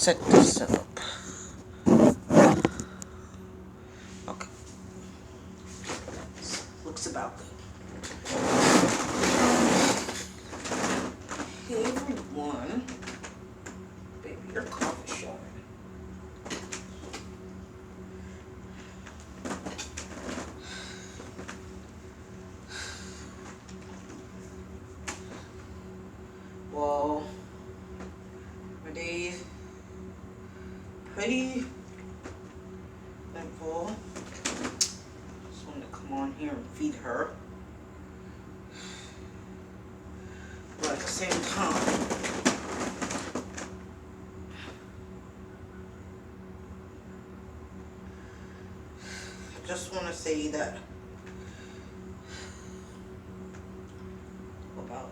set this up. Okay. Looks about good. Hey everyone. Baby, your coffee showing. Well, my day pretty eventful. Just wanted to come on here and feed her. But at the same time, I just want to say that about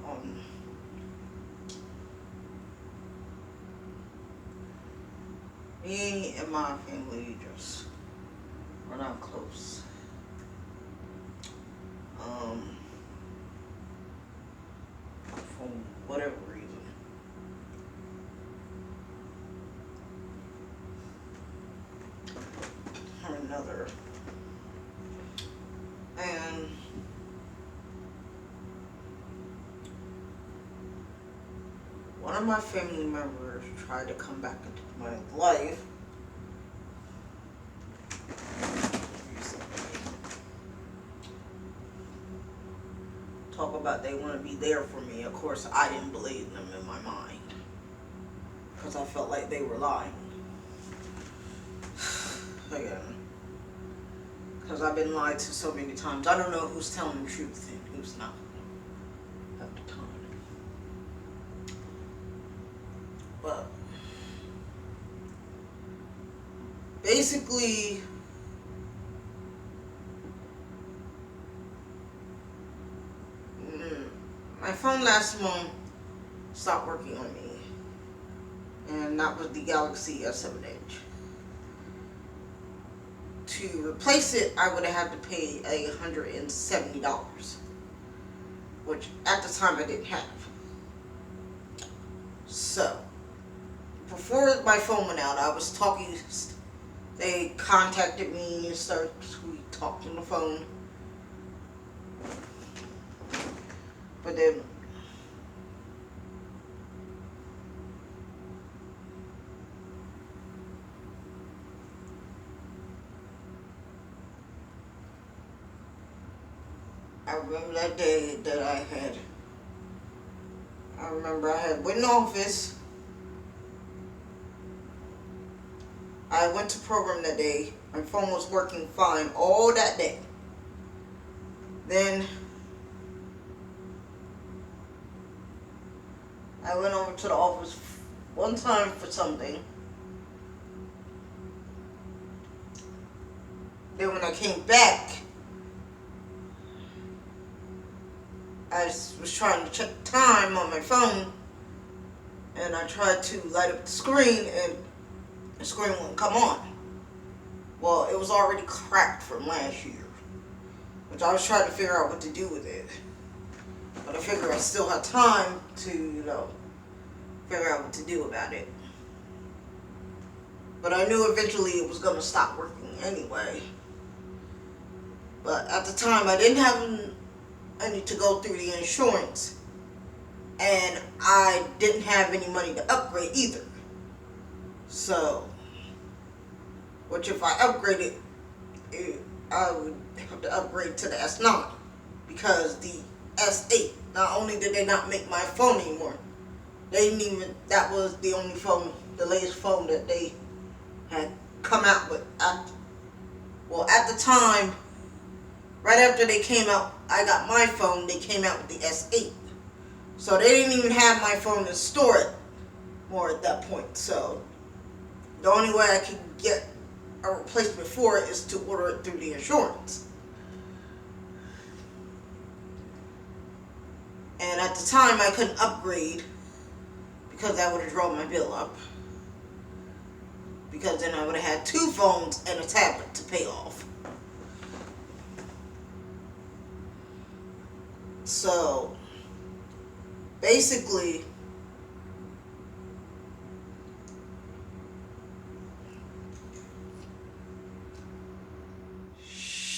me and my family just are not close. For whatever reason. Or another. And one of my family members tried to come back into my life recently. Talk about they want to be there for me. Of course, I didn't believe them in my mind because I felt like they were lying. Again, because I've been lied to so many times. I don't know who's telling the truth and who's not at the time. But basically, my phone last month stopped working on me, and that was the Galaxy S7 Edge. To replace it, I would have had to pay $170, which at the time I didn't have. So, before my phone went out, I was talking, they contacted me and we talked on the phone. But then I remember that day that I went in the office. I went to program that day. My phone was working fine all that day. Then I went over to the office one time for something. Then when I came back, I was trying to check the time on my phone, and I tried to light up the screen, and the screen wouldn't come on. Well, it was already cracked from last year, which I was trying to figure out what to do with it. But I figured I still had time to, figure out what to do about it. But I knew eventually it was going to stop working anyway. But at the time, I didn't have any to go through the insurance, and I didn't have any money to upgrade either. So, which if I upgraded, I would have to upgrade to the S9, because the S8, not only did they not make my phone anymore, they didn't even, that was the only phone, the latest phone that they had come out with. At the time, right after they came out, I got my phone, they came out with the S8. So they didn't even have my phone to store it more at that point. So the only way I could get a replacement for it is to order it through the insurance. And at the time, I couldn't upgrade because that would have drawn my bill up. Because then I would have had 2 phones and a tablet to pay off. So, basically,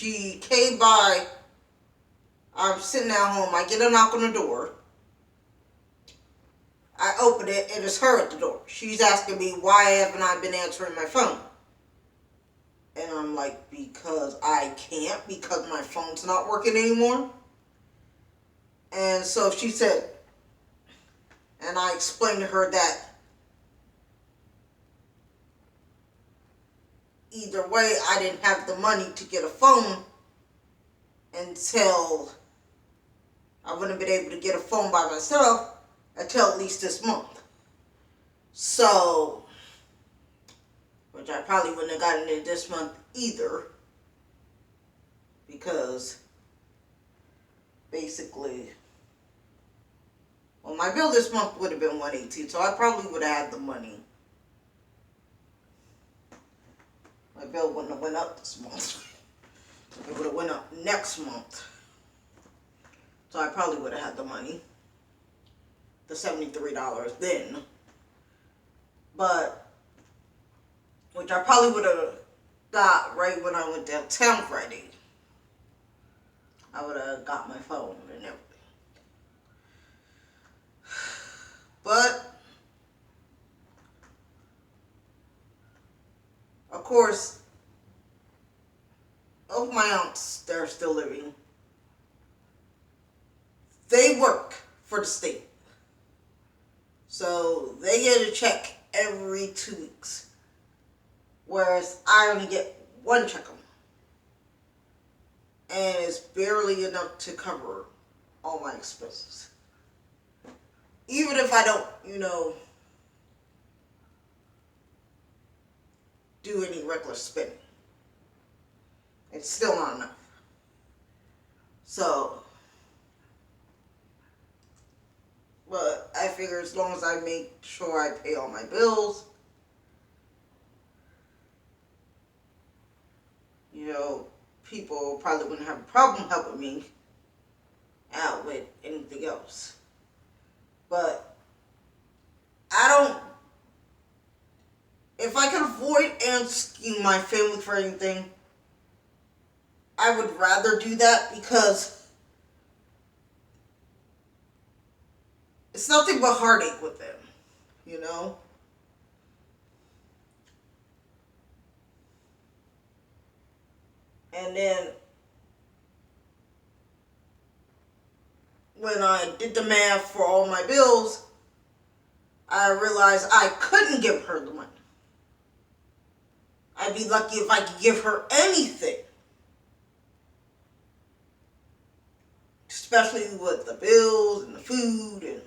she came by. I'm sitting at home. I get a knock on the door. I open it, and it's her at the door. She's asking me, why haven't I been answering my phone? And I'm like, because I can't, because my phone's not working anymore. And so she said, and I explained to her that either way, I didn't have the money to get a phone until I wouldn't have been able to get a phone by myself until at least this month. So, which I probably wouldn't have gotten it this month either, because basically, well, my bill this month would have been $118, so I probably would have had the money. My bill wouldn't have went up this month. It would have went up next month. So I probably would have had the money. The $73 then. But, which I probably would have got right when I went downtown Friday. I would have got my phone and everything. But, of course, both my aunts, they're still living. They work for the state. So they get a check every 2 weeks. Whereas I only get one check a month. And it's barely enough to cover all my expenses. Even if I don't, do any reckless spending. It's still not enough. So, but I figure as long as I make sure I pay all my bills, people probably wouldn't have a problem helping me out with anything else. But if I can avoid asking my family for anything, I would rather do that, because it's nothing but heartache with them, And then when I did the math for all my bills, I realized I couldn't give her the money. I'd be lucky if I could give her anything. Especially with the bills and the food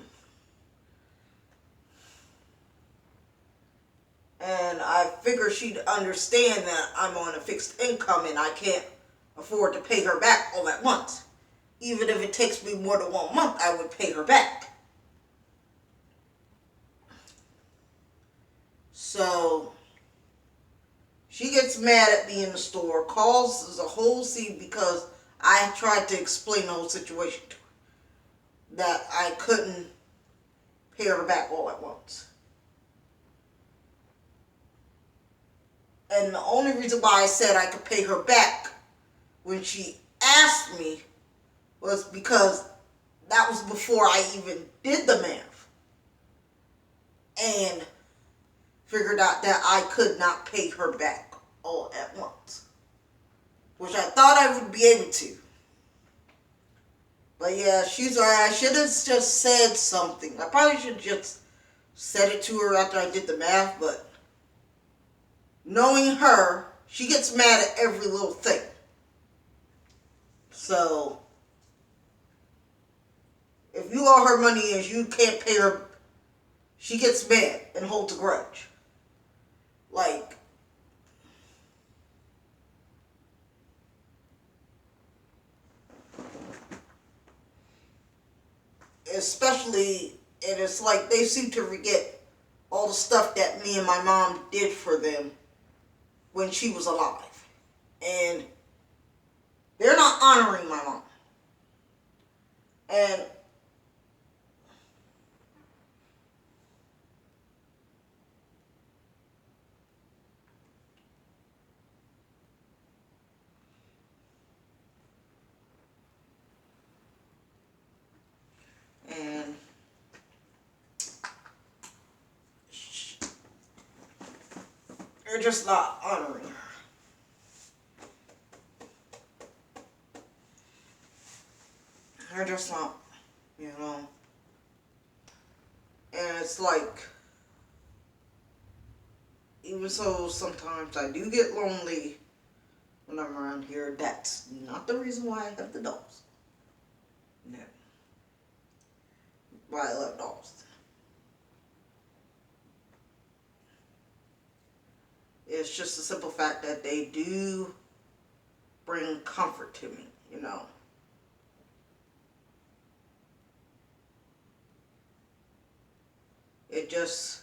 and I figure she'd understand that I'm on a fixed income and I can't afford to pay her back all at once. Even if it takes me more than 1 month, I would pay her back. So she gets mad at me in the store, causes a whole scene because I tried to explain the whole situation to her, that I couldn't pay her back all at once. And the only reason why I said I could pay her back when she asked me was because that was before I even did the math. And figured out that I could not pay her back all at once. Which I thought I would be able to. But yeah, she's right. I should have just said something. I probably should have just said it to her after I did the math, but knowing her, she gets mad at every little thing. So, if you owe her money and you can't pay her, she gets mad and holds a grudge. Like, especially, and it's like they seem to forget all the stuff that me and my mom did for them when she was alive. And they're not honoring my mom. And They're just not honoring her. They're just not, you know. And it's like, even so, sometimes I do get lonely when I'm around here. That's not the reason why I have the dolls. No. Why I love dolls. It's just the simple fact that they do bring comfort to me, you know. It just,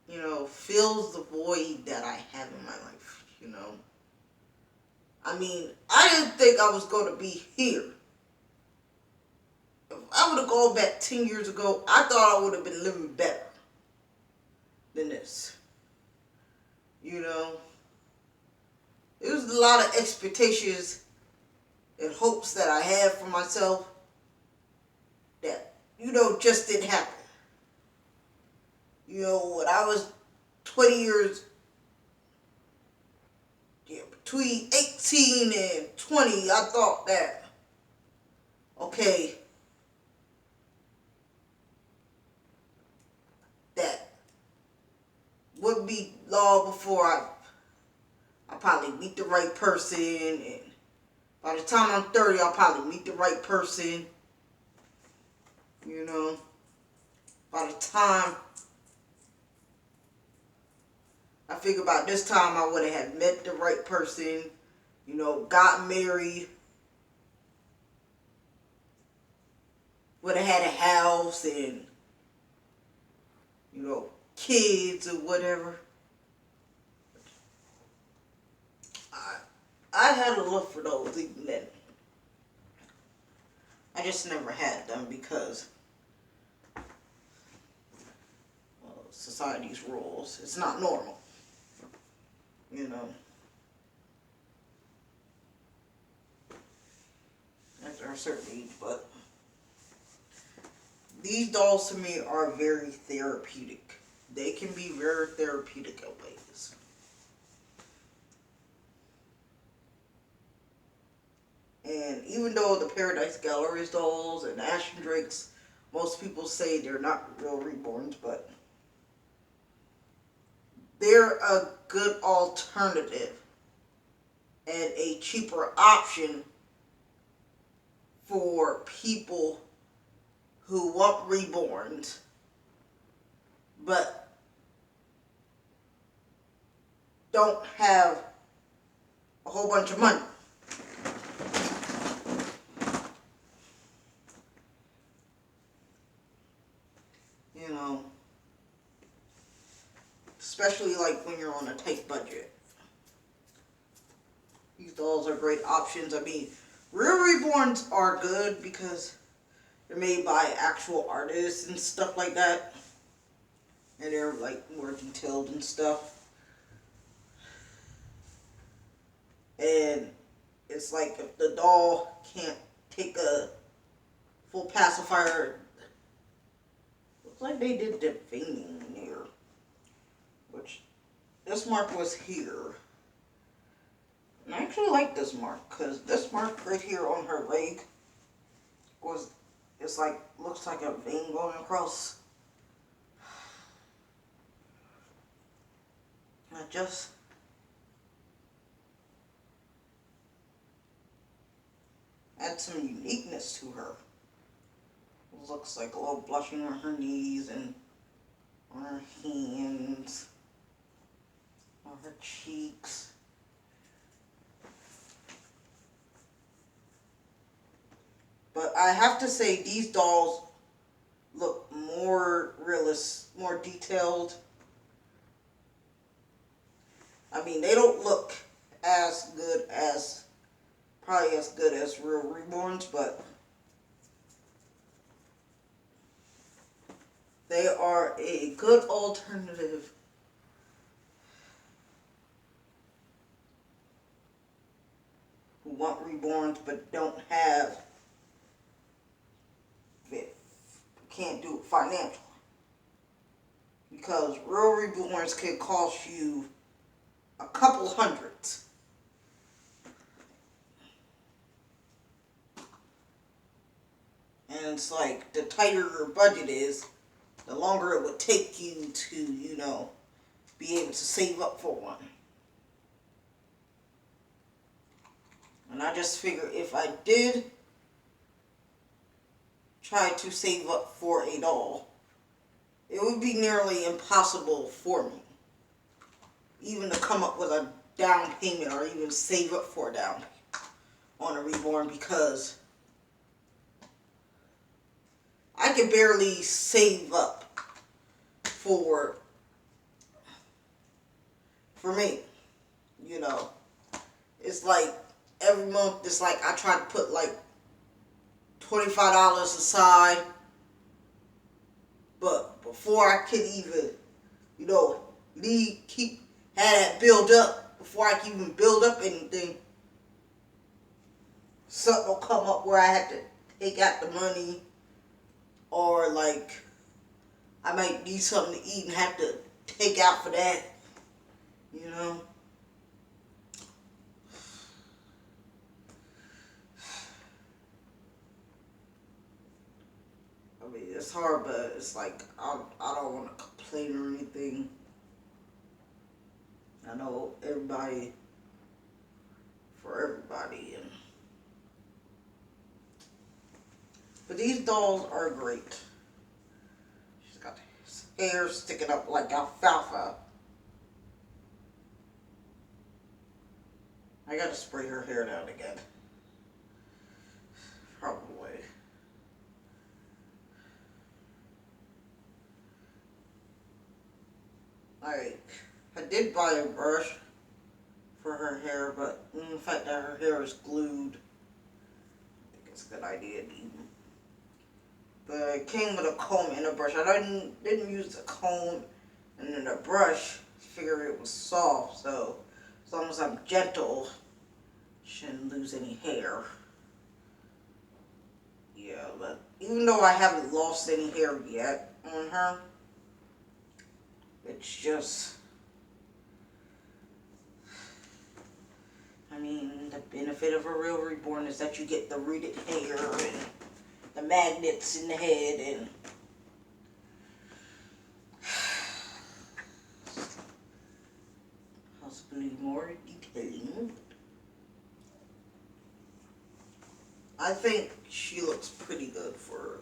you know, fills the void that I have in my life, you know. I mean, I didn't think I was going to be here. If I would have gone back 10 years ago, I thought I would have been living better than this. You know, there was a lot of expectations and hopes that I had for myself that, you know, just didn't happen. You know, when I was 20 years, yeah, between 18 and 20, I thought that, okay, that would be long before I probably meet the right person, and by the time I'm 30, I'll probably meet the right person, you know. By the time I figure about this time, I would have met the right person, you know, got married, would have had a house and, you know, kids or whatever. I had a love for those even then. I just never had them because society's rules. It's not normal, you know. After a certain age, but these dolls to me are very therapeutic. They can be very therapeutic in ways. And even though the Paradise Galleries dolls and Ashton Drakes, most people say they're not real reborns, but they're a good alternative and a cheaper option for people who want reborns, but don't have a whole bunch of money. You know, especially like when you're on a tight budget. These dolls are great options. I mean, real reborns are good because they're made by actual artists and stuff like that. And they're like more detailed and stuff. And it's like if the doll can't take a full pacifier, looks like they did the veining here. Which, this mark was here. And I actually like this mark, because this mark right here on her leg it's like, looks like a vein going across. And it just adds some uniqueness to her. It looks like a little blushing on her knees and on her hands, on her cheeks. But I have to say, these dolls look more realistic, more detailed. I mean, they don't look as good as, probably as good as real reborns, but they are a good alternative who want reborns but don't have it, can't do it financially. because real reborns can cost you a couple hundreds. And it's like the tighter your budget is, the longer it would take you to, be able to save up for one. And I just figured if I did try to save up for a doll, it would be nearly impossible for me even to come up with a down payment or even save up for a down payment on a reborn, because I can barely save up for me. It's like every month, it's like I try to put like $25 aside, but before I could even, had that build up, before I can even build up anything, something will come up where I have to take out the money, or like I might need something to eat and have to take out for that, I mean, it's hard, but it's like I don't want to complain or anything. I know everybody, but these dolls are great. She's got his hair sticking up like alfalfa. I gotta spray her hair down again. Probably. I did buy a brush for her hair, but the fact that her hair is glued, I think it's a good idea to even. But it came with a comb and a brush. I didn't use the comb and then the brush. I figured it was soft, so as long as I'm gentle, shouldn't lose any hair. Yeah, but even though I haven't lost any hair yet on her, it's just, the benefit of a real reborn is that you get the rooted hair and the magnets in the head and possibly more detailing. I think she looks pretty good for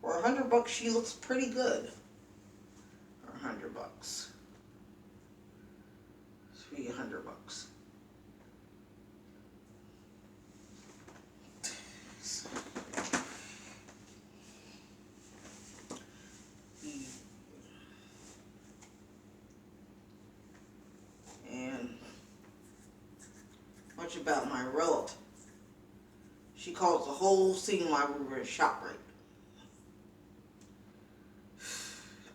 $100. She looks pretty good for $100. Should be $100. And much about my relative. She calls the whole scene while we were in ShopRite.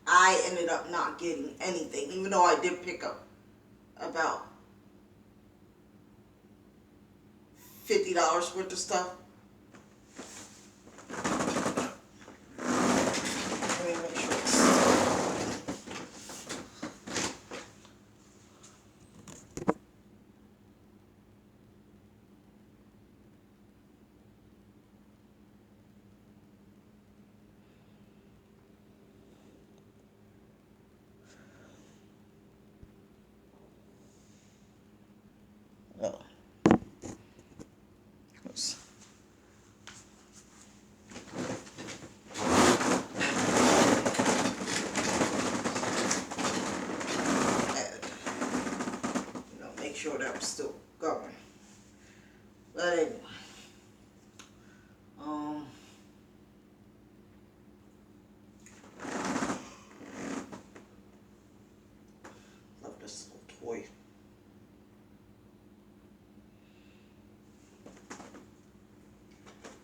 I ended up not getting anything, even though I did pick up about $50 worth of stuff. Let me make sure it's oh. Oops. Make sure that was still going. But anyway, love this little toy.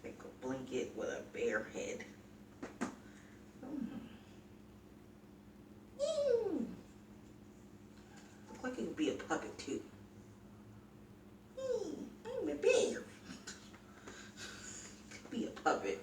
Make a blanket with a bear head. Look like it could be a puppet too. I'm a bear. Could be a puppet.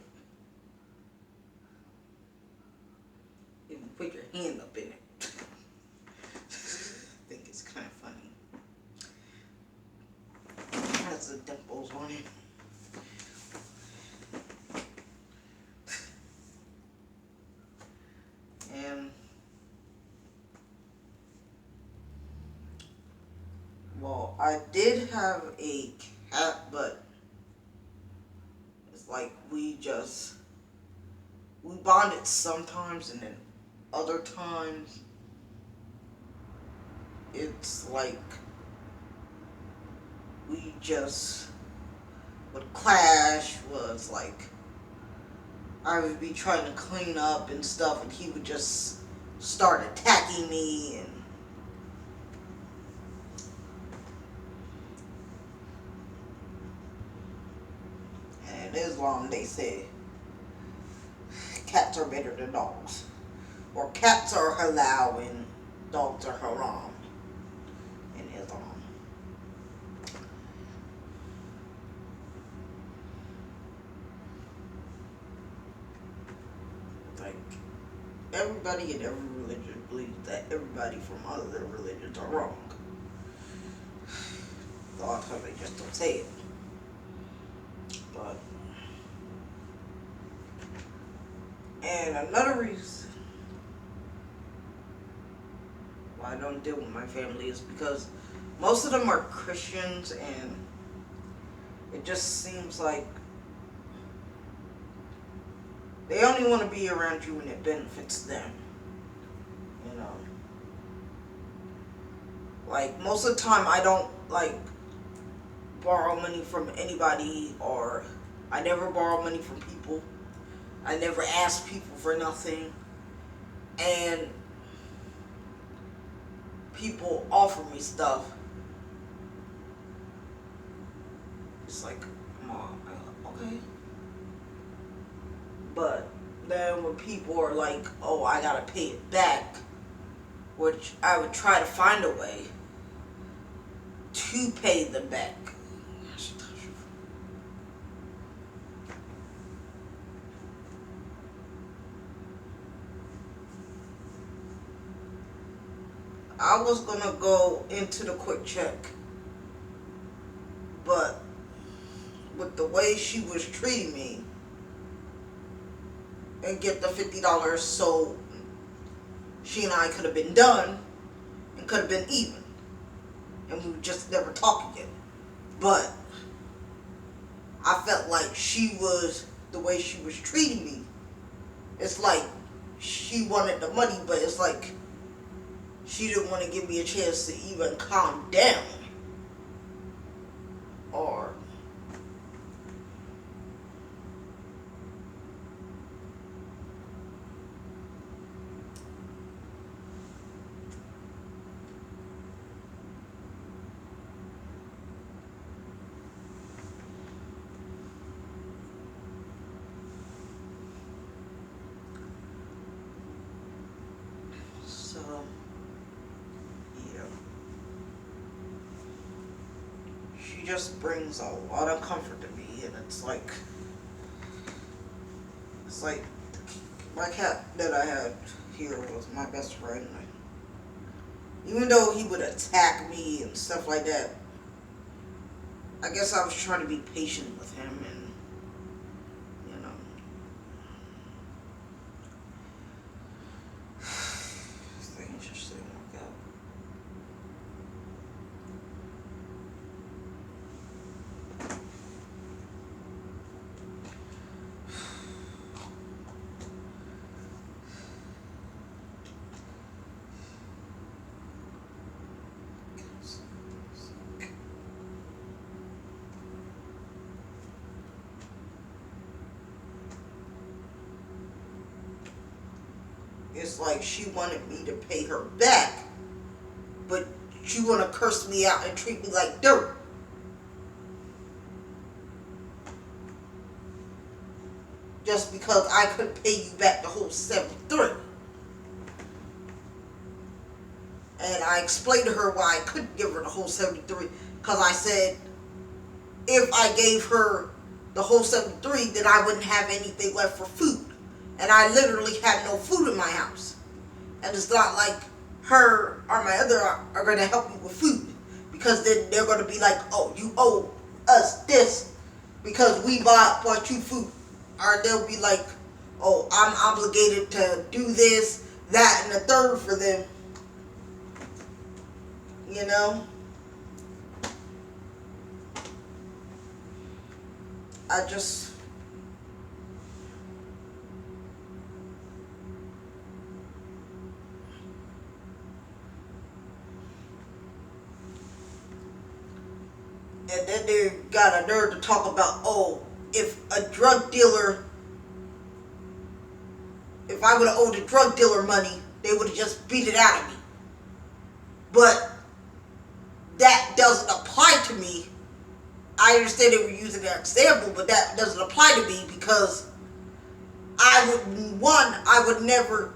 I did have a cat, but it's like we bonded sometimes, and then other times it's like we just would clash. Was like I would be trying to clean up and stuff, and he would just start attacking me. And in Islam, they say cats are better than dogs, or cats are halal and dogs are haram in Islam. Like everybody in every religion believes that everybody from other religions are wrong. A lot of times they just don't say it. But and another reason why I don't deal with my family is because most of them are Christians, and it just seems like they only want to be around you when it benefits them. You know, like most of the time I don't like borrow money from anybody, or I never borrow money from people. I never ask people for nothing, and people offer me stuff. It's like, Mom, okay. But then when people are like, oh, I gotta pay it back, which I would try to find a way to pay them back. I was gonna go into the quick check, but with the way she was treating me, and get the $50 so she and I could have been done and could have been even, and we would just never talk again. But I felt like the way she was treating me, it's like she wanted the money, but it's like she didn't want to give me a chance to even calm down. Or so, yeah. She just brings a lot of comfort to me, and it's like my cat that I had here was my best friend. Even though he would attack me and stuff like that, I guess I was trying to be patient with him, and you know, things just didn't work out. It's like she wanted me to pay her back, but she want to curse me out and treat me like dirt. Just because I couldn't pay you back the whole 73. And I explained to her why I couldn't give her the whole 73. Because I said, if I gave her the whole 73, then I wouldn't have anything left for food. And I literally had no food in my house. And it's not like her or my other are going to help me with food. Because then they're going to be like, oh, you owe us this because we bought you food. Or they'll be like, oh, I'm obligated to do this, that, and the third for them. You know? I just and then they got a nerve to talk about, oh, if a drug dealer, if I would have owed a drug dealer money, they would have just beat it out of me. But that doesn't apply to me. I understand they were using that example, but that doesn't apply to me because I would never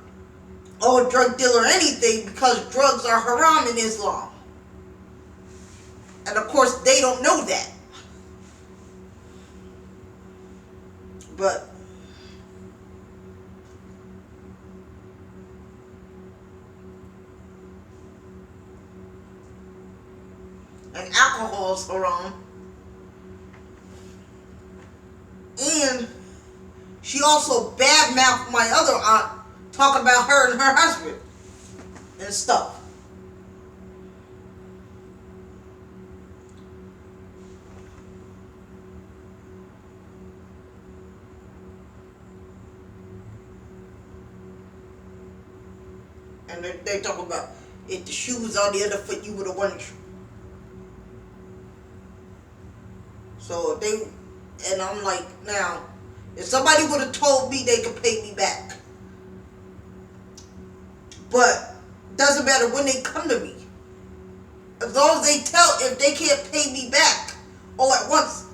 owe a drug dealer anything because drugs are haram in Islam. And of course, they don't know that. But and alcohol is haram. And she also badmouthed my other aunt, talking about her and her husband and stuff. And they talk about if the shoe was on the other foot, you would have won. So and I'm like, now, if somebody would have told me they could pay me back, but doesn't matter when they come to me, as long as if they can't pay me back all at once,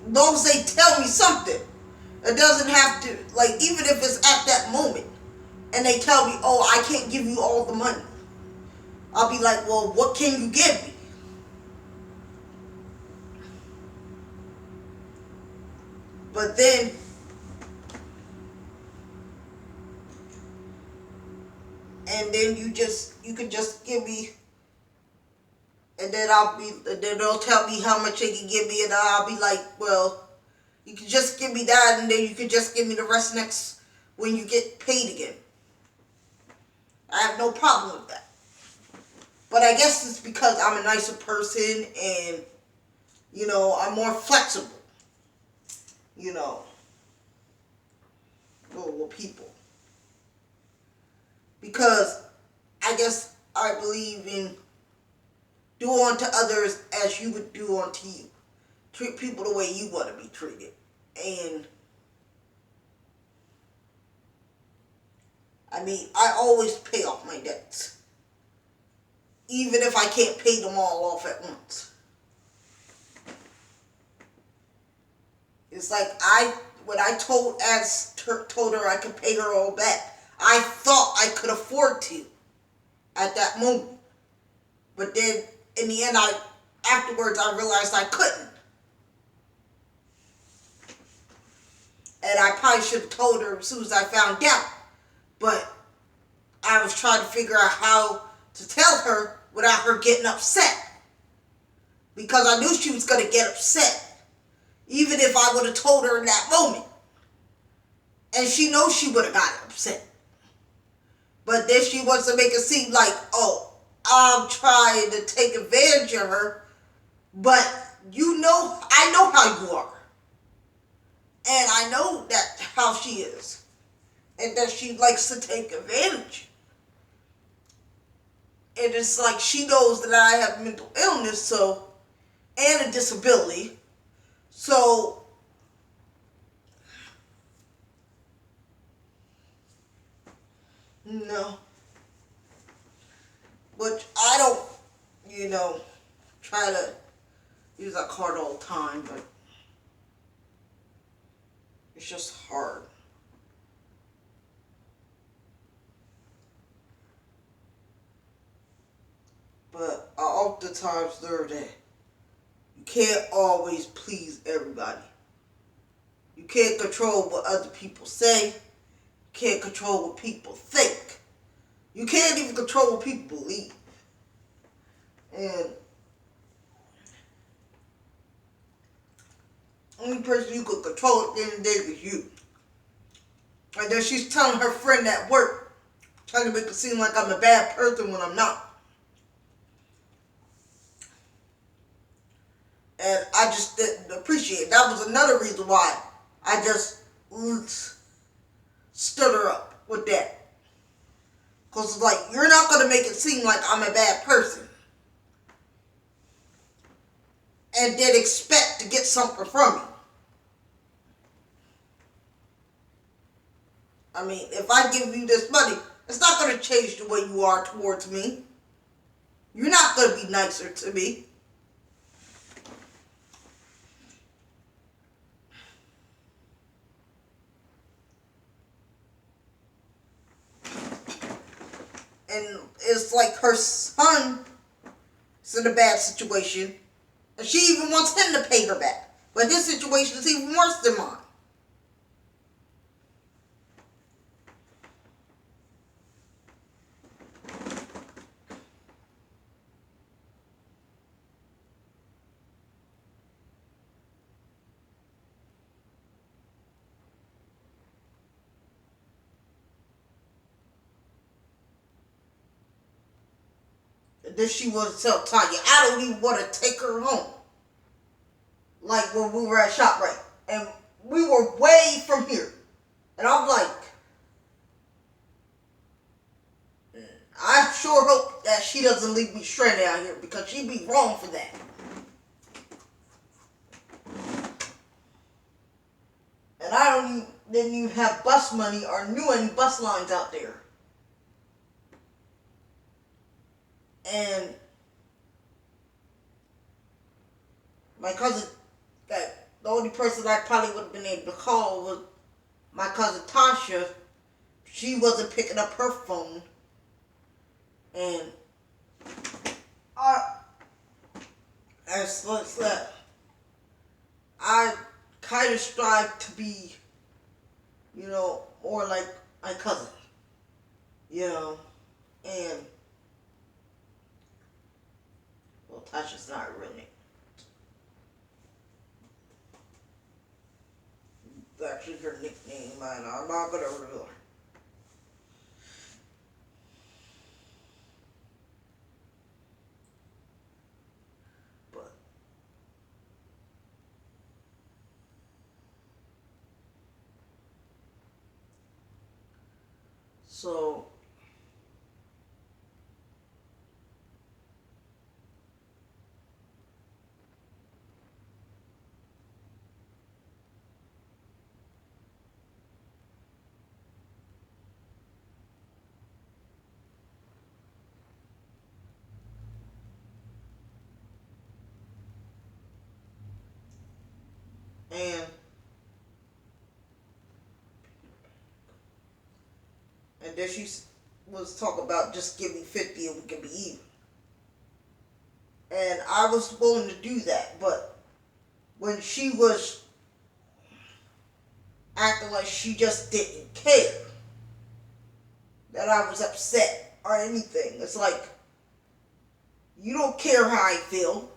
as long as they tell me something, it doesn't have to, like, even if it's at that moment, and they tell me, oh, I can't give you all the money, I'll be like, well, what can you give me? But then, and then you can just give me, and then then they'll tell me how much they can give me, and I'll be like, well, you can just give me that, and then you can just give me the rest next, when you get paid again. I have no problem with that. But I guess it's because I'm a nicer person, and, I'm more flexible, with people. Because I guess I believe in do unto others as you would do unto you. Treat people the way you want to be treated. And I always pay off my debts. Even if I can't pay them all off at once. It's like when I told her I could pay her all back, I thought I could afford to at that moment. But then in the end, afterwards I realized I couldn't. And I probably should have told her as soon as I found out. But I was trying to figure out how to tell her without her getting upset. Because I knew she was going to get upset. Even if I would have told her in that moment. And she knows she would have gotten upset. But then she wants to make it seem like, oh, I'm trying to take advantage of her. But I know how you are. And I know how she is. And that she likes to take advantage. And it's like she knows that I have mental illness, and a disability. So, no. But I don't, try to use that card all the time, but it's just hard. But I oftentimes learn that you can't always please everybody. You can't control what other people say. You can't control what people think. You can't even control what people believe. And the only person you could control at the end of the day is you. And then she's telling her friend at work, trying to make it seem like I'm a bad person when I'm not. and I just didn't appreciate it. That was another reason why I just stood her up with that. Because it's like, you're not going to make it seem like I'm a bad person and then expect to get something from me. I mean, if I give you this money, it's not going to change the way you are towards me. You're not going to be nicer to me. And it's like her son is in a bad situation, and she even wants him to pay her back. But his situation is even worse than mine. And then she wants to tell Tanya, I don't even want to take her home. Like when we were at ShopRite, and we were way from here. And I'm like, I sure hope that she doesn't leave me stranded out here, because she'd be wrong for that. And didn't even have bus money or knew any bus lines out there. And my cousin, the only person I probably would have been able to call was my cousin Tasha. She wasn't picking up her phone. And as that, I kind of strive to be, more like my cousin, and, well, Tasha's not her real name. It's actually her nickname, and I'm not going to reveal her. But, so, and then she was talking about just give me 50 and we can be even. And I was willing to do that, but when she was acting like she just didn't care that I was upset or anything, it's like, you don't care how I feel.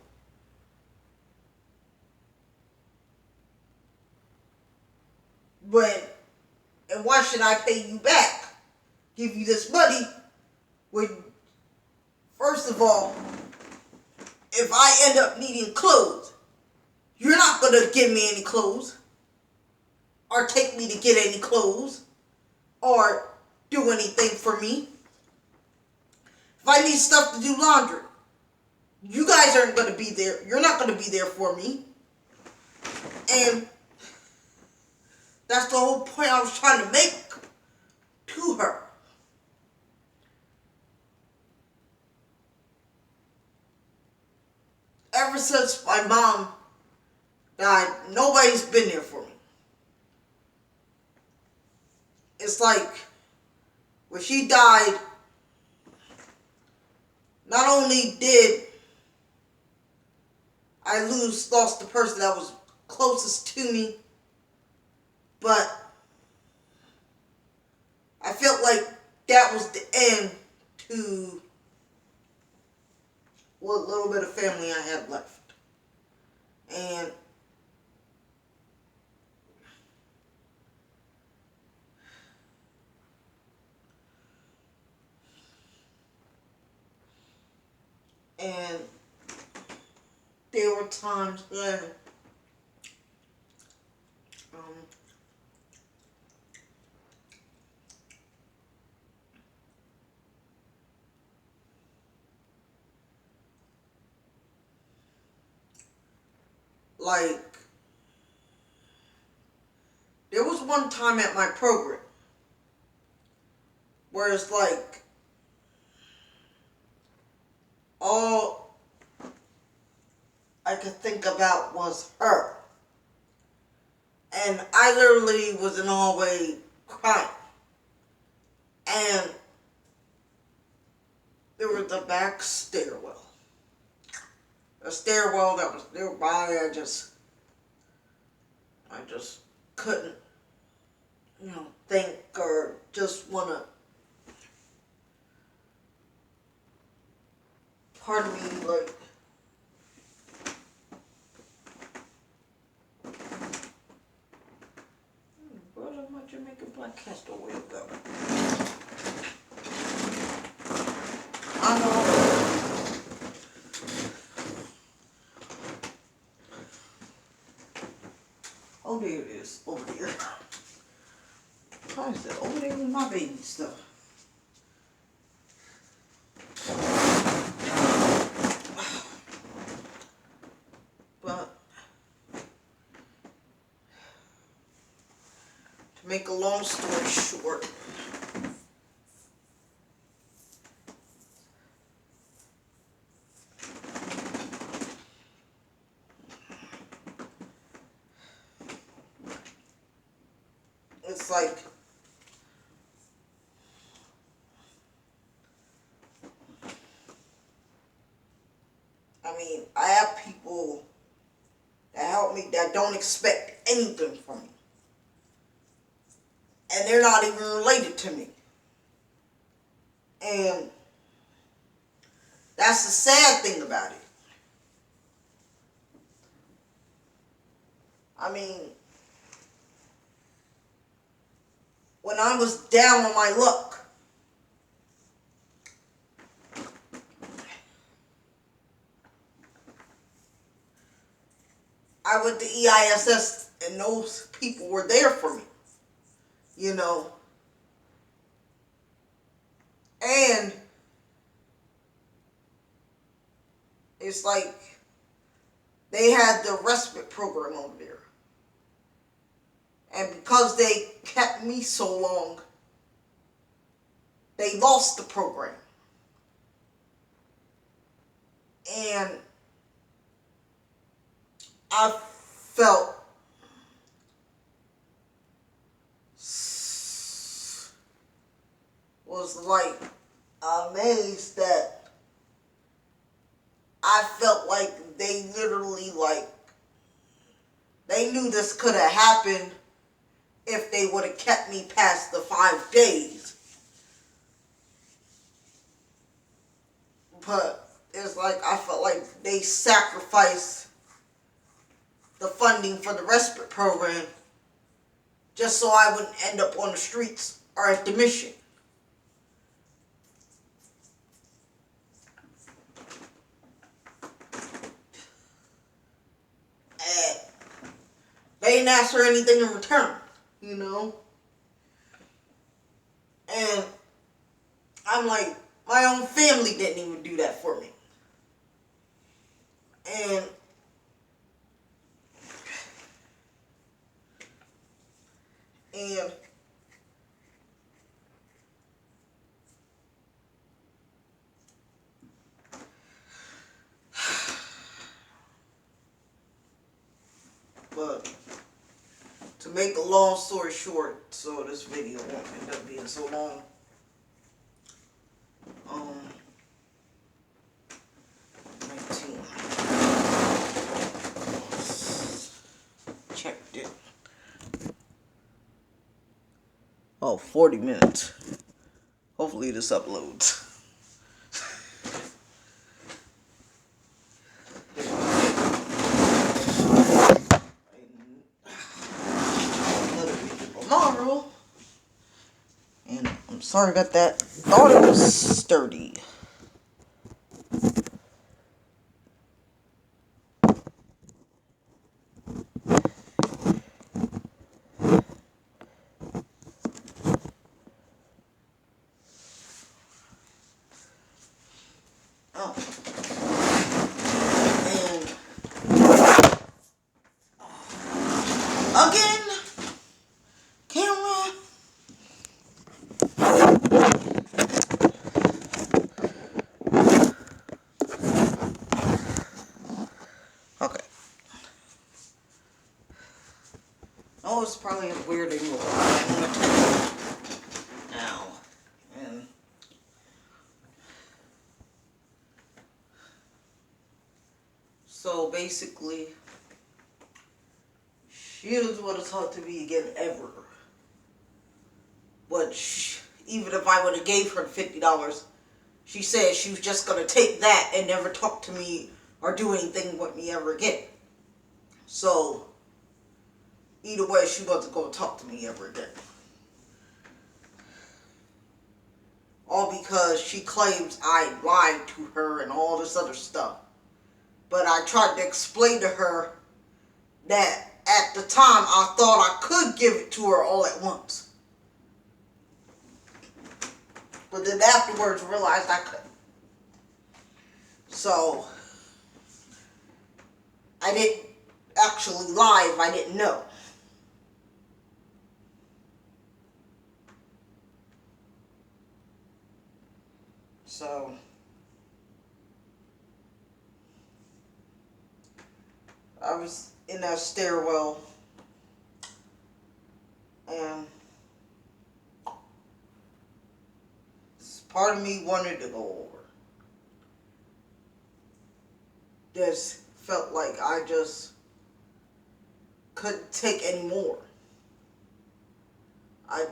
And why should I pay you back? Give you this money when, first of all, if I end up needing clothes, you're not going to give me any clothes or take me to get any clothes or do anything for me. If I need stuff to do laundry, you guys aren't going to be there. You're not going to be there for me. And that's the whole point I was trying to make to her. Ever since my mom died, nobody's been there for me. It's like, when she died, not only did I lost the person that was closest to me, but I felt like that was the end to what little bit of family I had left. And there were times when um, like, there was one time at my program where it's like all I could think about was her. And I literally was in the hallway crying. And there was a back stairwell. A stairwell that was nearby. I just couldn't, think or just wanna, part of me, like, brother, my Jamaican black castor, where you go? I know. Oh, there it is, over there. How is it? Over there with my baby stuff. But to make a long story short, it's like, I have people that help me that don't expect anything from me. And they're not even related to me. And that's the sad thing about it. When I was down on my luck, I went to EISS and those people were there for me, And it's like they had the respite program over there. And because they kept me so long, they lost the program. And I felt was like amazed that I felt like they literally they knew this could have happened if they would have kept me past the 5 days. But it's like I felt like they sacrificed the funding for the respite program just so I wouldn't end up on the streets or at the mission. And they didn't ask for anything in return, And I'm like, my own family didn't even do that for me. And but to make a long story short, so this video won't end up being so long. 19. Checked it. Oh, 40 minutes. Hopefully this uploads. Tomorrow. And I'm sorry about that. Thought it was sturdy. Oh, it's probably a weird angle. I'm gonna tell you now. And so basically, she doesn't want to talk to me again ever. But even if I would have gave her $50, she said she was just gonna take that and never talk to me or do anything with me ever again. So either way, she wasn't gonna talk to me ever again. All because she claims I lied to her and all this other stuff. But I tried to explain to her that at the time I thought I could give it to her all at once. But then afterwards realized I couldn't. So I didn't actually lie if I didn't know. So I was in that stairwell and part of me wanted to go over. Just felt like I just couldn't take any more. I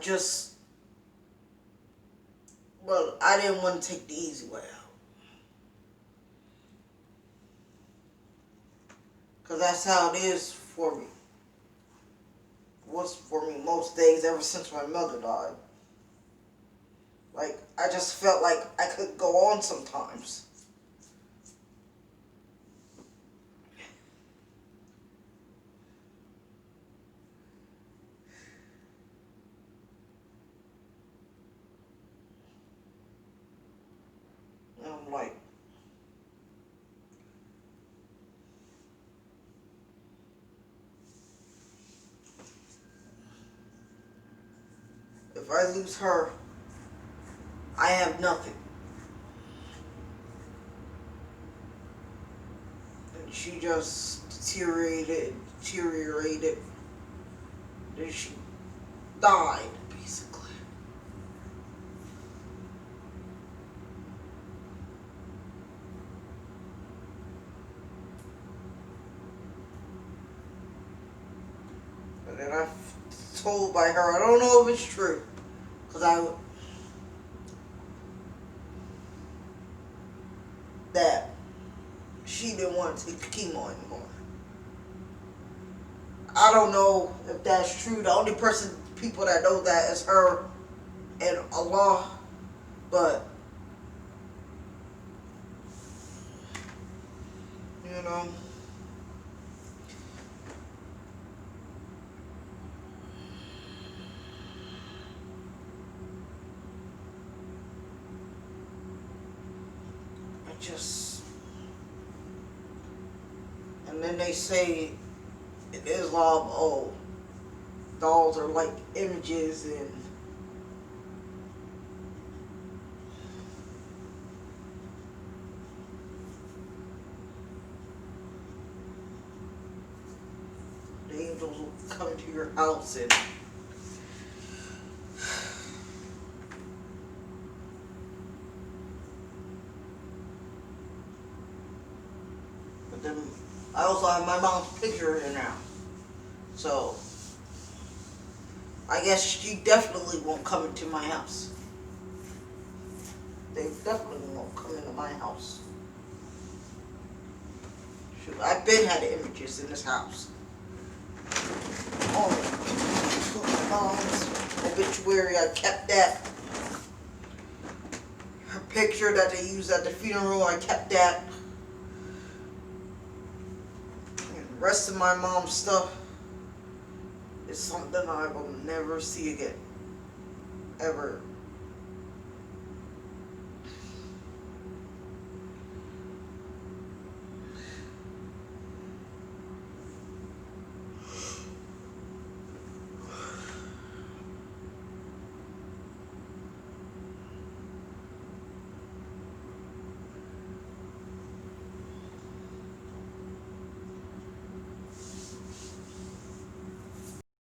didn't want to take the easy way out. Because that's how it is for me. It was for me most days ever since my mother died. Like, I just felt like I could go on sometimes. And I'm like, if I lose her, I have nothing. And she just deteriorated. Then she died, basically. And then I told by her, I don't know if it's true, because that she didn't want to take the chemo anymore. I don't know if that's true. The only people that know that is her and Allah. But, you know, and then they say in Islam, oh, dolls are like images and the angels will come to your house and but then I also have my mom's picture in now. So I guess she definitely won't come into my house. They definitely won't come into my house. Shoot, I've been had images in this house. Oh, my mom's obituary, I kept that. Her picture that they used at the funeral, I kept that. And the rest of my mom's stuff is something I will never see again. Ever.